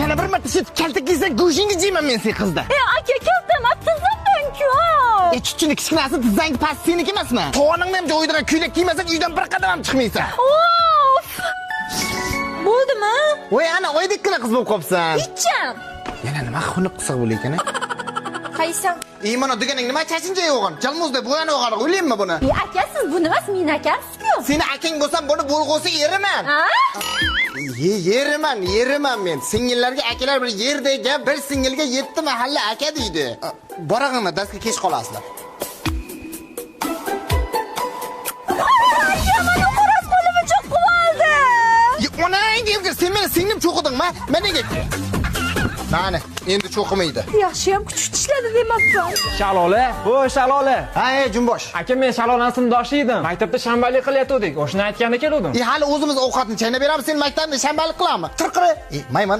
Yana bir marta shu kaltak kiysang go'shingni jiyman men sen qizda. Aka kaltamas tizimdan-ku. Chuchchini kichkinasi tizangi past seniki emasmi? To'ningni ham joyidan ko'ylak kiymasang uydan bir qadam ham chiqmaysan. Of! Bo'ldimi? Voy ana oydekkina qiz bo'lib qopsan. Ichcham. Yana nima xunuk qilsa bo'lar ekan? Qaysan? Mana deganing nima chachinja yo'g'on? Jalmuzda bo'yani o'g'ar, o'ylaymi buni? Aka siz buni emas, men akamsiz-ku. Seni akang bo'lsam buni bo'lg'osi yeriman. Ha? Yeriman men. Singillarga akalar bir yerda gap, bir singilga 7 mahalla aka deydi. Borag'ingni darsga kech qolasizlar. Onang devgir, sen meni singlim cho'qidingmi? Mana nega? Mana, endi cho'qimaydi. Yaxshiyam kuch tishladi demabman. Shalola, Shalola. Ha, Jumbosh. Aka, men Shalolani sinfdoshi edim. Maktabda shanbalik qilyotgandik. O'shani aytganda keldim. Hali o'zimiz ovqatni chaynab beramiz, sen maktabda shanbalik qilamiz. Tirqiri. Mayman.